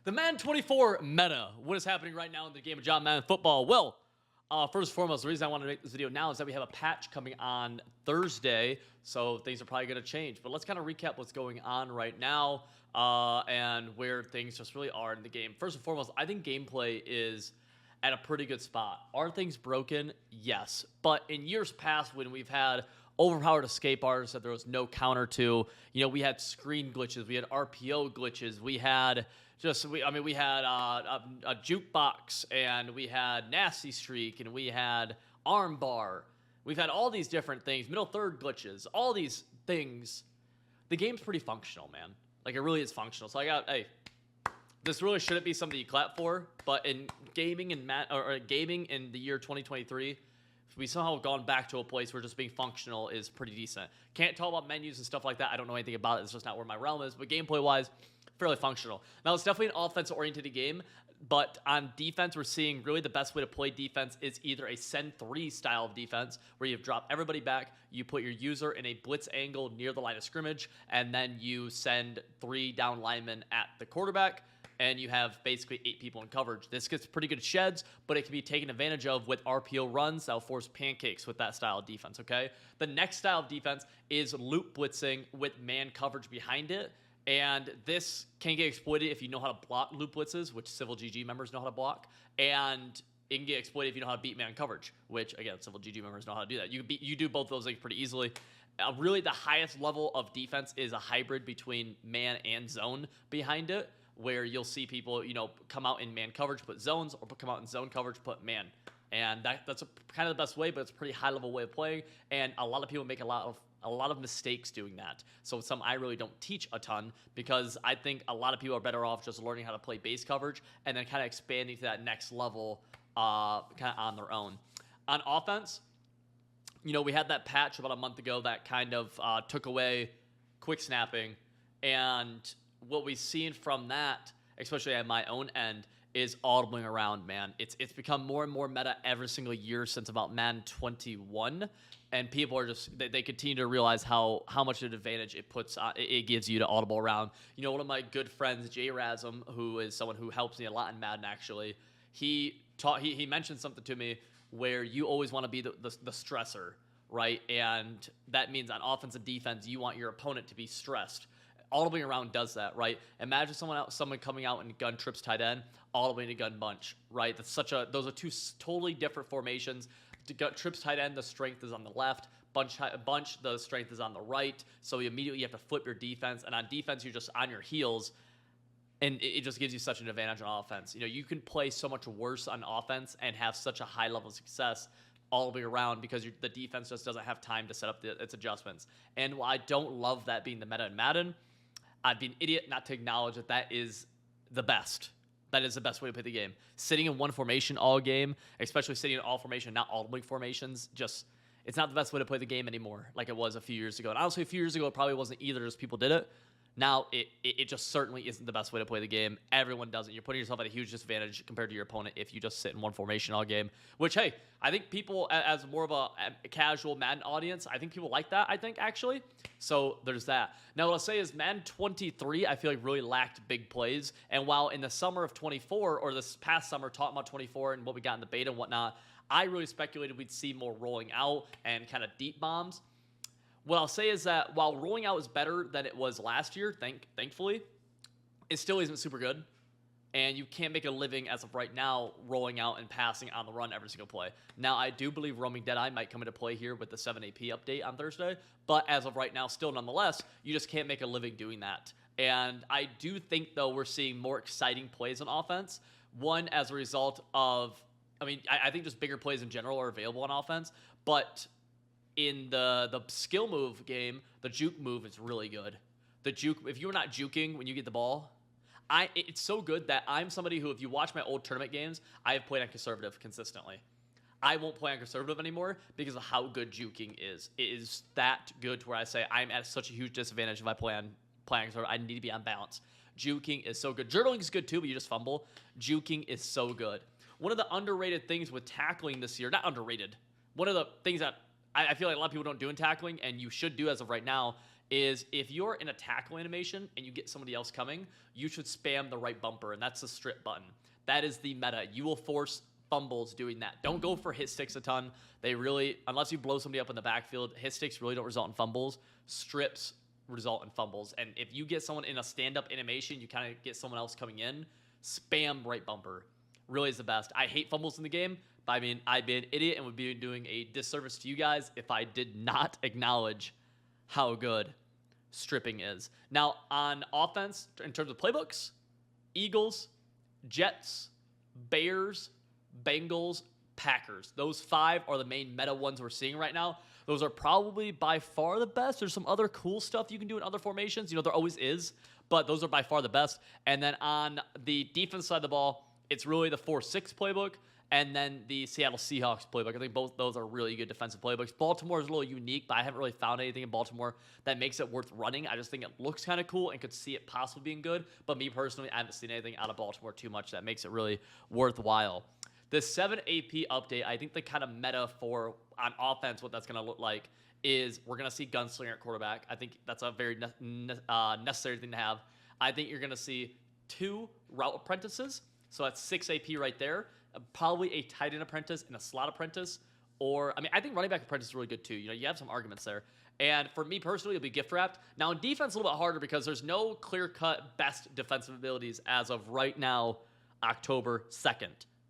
The Madden 24 meta. What is happening right now in the game of John Madden football? Well, first and foremost, the reason I wanted to make this video now is that we have a patch coming on Thursday, so things are probably going to change. But let's kind of recap what's going on right now and where things just really are in the game. First and foremost, I think gameplay is at a pretty good spot. Are things broken? Yes. But in years past, when we've had overpowered escape artists that there was no counter to, we had screen glitches, we had RPO glitches, we had we had a jukebox, and we had nasty streak, and we had arm bar. We've had all these different things, middle third glitches, all these things. The game's pretty functional, man. Like, it really is functional. So this really shouldn't be something you clap for, but in gaming and gaming in the year 2023, we somehow have gone back to a place where just being functional is pretty decent. Can't talk about menus and stuff like that. I don't know anything about it. It's just not where my realm is. But gameplay-wise, fairly functional. Now, it's definitely an offensive-oriented game, but on defense, we're seeing really the best way to play defense is either a send 3 style of defense, where you drop everybody back, you put your user in a blitz angle near the line of scrimmage, and then you send 3 down linemen at the quarterback, and you have basically 8 people in coverage. This gets pretty good sheds, but it can be taken advantage of with RPO runs that'll force pancakes with that style of defense, okay? The next style of defense is loop blitzing with man coverage behind it, and this can get exploited if you know how to block loop blitzes, which Civil GG members know how to block, and it can get exploited if you know how to beat man coverage, which, again, Civil GG members know how to do that. You do both those things pretty easily. Really, the highest level of defense is a hybrid between man and zone behind it, where you'll see people, come out in man coverage, put zones, or come out in zone coverage, put man. And that's kind of the best way, but it's a pretty high-level way of playing, and a lot of people make a lot of mistakes doing that. So it's something I really don't teach a ton, because I think a lot of people are better off just learning how to play base coverage and then kind of expanding to that next level kind of on their own. On offense, we had that patch about a month ago that kind of took away quick snapping, and what we've seen from that, especially at my own end, is audibling around, man. It's become more and more meta every single year since about Madden 21, and people are just, they continue to realize how much of an advantage it gives you to audible around. One of my good friends, Jay Razum, who is someone who helps me a lot in Madden, actually, he mentioned something to me where you always want to be the stressor, right? And that means on offense and defense, you want your opponent to be stressed. Audibling around does that, right? Imagine someone coming out and gun trips tight end, audibling to gun bunch, right? Those are two totally different formations. To gut trips tight end, the strength is on the left. Bunch, the strength is on the right. So immediately you have to flip your defense, and on defense you're just on your heels, and it just gives you such an advantage on offense. You can play so much worse on offense and have such a high level of success all the way around, because the defense just doesn't have time to set up its adjustments. And while I don't love that being the meta in Madden, I'd be an idiot not to acknowledge that is the best. That is the best way to play the game. Sitting in one formation all game, especially sitting in all formation, not audibling formations, it's not the best way to play the game anymore like it was a few years ago. And honestly, a few years ago, it probably wasn't either, as people did it. Now, it just certainly isn't the best way to play the game. Everyone does it. You're putting yourself at a huge disadvantage compared to your opponent if you just sit in one formation all game. Which, hey, I think people, as more of a casual Madden audience, I think people like that, actually. So there's that. Now, what I'll say is Madden 23, I feel like really lacked big plays. And while in the summer of 24, or this past summer, talking about 24 and what we got in the beta and whatnot, I really speculated we'd see more rolling out and kind of deep bombs. What I'll say is that while rolling out is better than it was last year, thankfully, it still isn't super good. And you can't make a living as of right now rolling out and passing on the run every single play. Now, I do believe Roaming Deadeye might come into play here with the 7 AP update on Thursday. But as of right now, still nonetheless, you just can't make a living doing that. And I do think, though, we're seeing more exciting plays on offense. One, as a result of, I think just bigger plays in general are available on offense. But in the skill move game, the juke move is really good. The juke, if you're not juking when you get the ball, it's so good that I'm somebody who, if you watch my old tournament games, I have played on conservative consistently. I won't play on conservative anymore because of how good juking is. It is that good to where I say I'm at such a huge disadvantage if I play on conservative. I need to be on balance. Juking is so good. Journaling is good too, but you just fumble. Juking is so good. One of the underrated things with tackling this year, not underrated, one of the things that I feel like a lot of people don't do in tackling, and you should do as of right now, is if you're in a tackle animation and you get somebody else coming, you should spam the right bumper, and that's the strip button. That is the meta. You will force fumbles doing that. Don't go for hit sticks a ton. They really, unless you blow somebody up in the backfield, hit sticks really don't result in fumbles. Strips result in fumbles. And if you get someone in a stand-up animation, you kind of get someone else coming in, spam right bumper. Really is the best. I hate fumbles in the game, but I mean, I'd be an idiot and would be doing a disservice to you guys if I did not acknowledge how good stripping is. Now, on offense, in terms of playbooks, Eagles, Jets, Bears, Bengals, Packers. Those 5 are the main meta ones we're seeing right now. Those are probably by far the best. There's some other cool stuff you can do in other formations. You know, there always is, but those are by far the best. And then on the defense side of the ball, it's really the 4-6 playbook and then the Seattle Seahawks playbook. I think both those are really good defensive playbooks. Baltimore is a little unique, but I haven't really found anything in Baltimore that makes it worth running. I just think it looks kind of cool and could see it possibly being good. But me personally, I haven't seen anything out of Baltimore too much that makes it really worthwhile. The 7 AP update, I think the kind of meta for on offense, what that's going to look like is we're going to see Gunslinger at quarterback. I think that's a very necessary thing to have. I think you're going to see 2 route apprentices. So that's 6 AP right there. Probably a tight end apprentice and a slot apprentice. Or, I mean, I think running back apprentice is really good too. You know, you have some arguments there. And for me personally, it'll be gift wrapped. Now, in defense, a little bit harder because there's no clear-cut best defensive abilities as of right now, October 2nd.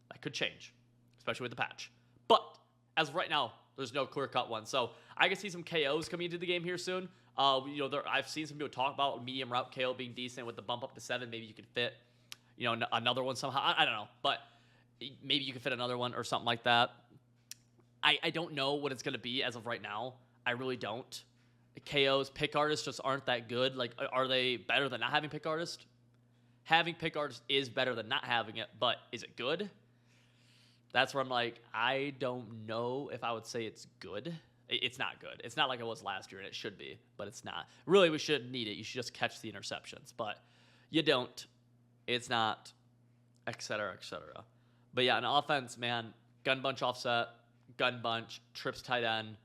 That could change, especially with the patch. But as of right now, there's no clear-cut one. So I can see some KOs coming into the game here soon. You know, I've seen some people talk about medium route KO being decent with the bump up to 7. Maybe you could fit, you know, another one somehow. I don't know, but maybe you could fit another one or something like that. I don't know what it's going to be as of right now. I really don't. KOs, pick artists just aren't that good. Like, are they better than not having pick artist? Having pick artist is better than not having it, but is it good? That's where I'm like, I don't know if I would say it's good. It's not good. It's not like it was last year, and it should be, but it's not. Really, we shouldn't need it. You should just catch the interceptions, but you don't. It's not, et cetera, et cetera. But yeah, on offense, man, gun bunch offset, gun bunch, trips tight end,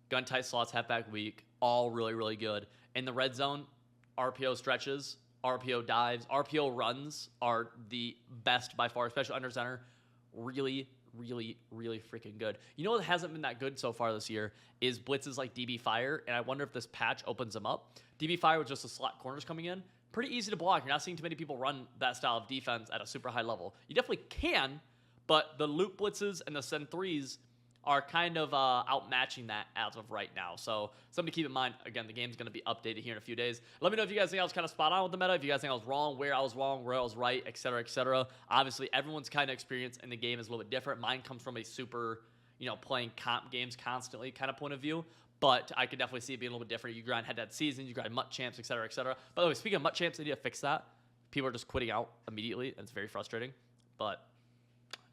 gun tight slots, halfback weak, all really, really good. In the red zone, RPO stretches, RPO dives, RPO runs are the best by far, especially under center. Really, really, really freaking good. You know what hasn't been that good so far this year is blitzes like DB Fire, and I wonder if this patch opens them up. DB Fire with just the slot corners coming in, pretty easy to block. You're not seeing too many people run that style of defense at a super high level. You definitely can, but the loop blitzes and the send threes are kind of outmatching that as of right now. So something to keep in mind. Again, the game's going to be updated here in a few days. Let me know if you guys think I was kind of spot on with the meta, if you guys think I was wrong, where I was right, et cetera, et cetera. Obviously, everyone's kind of experience in the game is a little bit different. Mine comes from a super, you know, playing comp games constantly kind of point of view. But I could definitely see it being a little bit different. You grind head-to-head seasons, you grind MUT champs, et cetera, et cetera. By the way, speaking of MUT champs, they need to fix that. People are just quitting out immediately, and it's very frustrating. But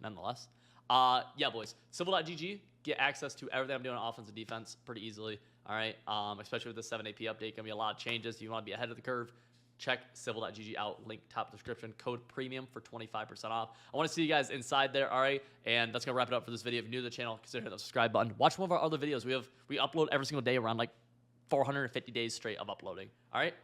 nonetheless. Yeah, boys. Civil.gg. Get access to everything I'm doing on offense and defense pretty easily. All right. Especially with the 7 AP update. Going to be a lot of changes. You want to be ahead of the curve. Check Civil.gg out. Link top description. Code premium for 25% off. I want to see you guys inside there. All right. And that's going to wrap it up for this video. If you're new to the channel, consider hitting the subscribe button. Watch one of our other videos. We upload every single day around like 450 days straight of uploading. All right.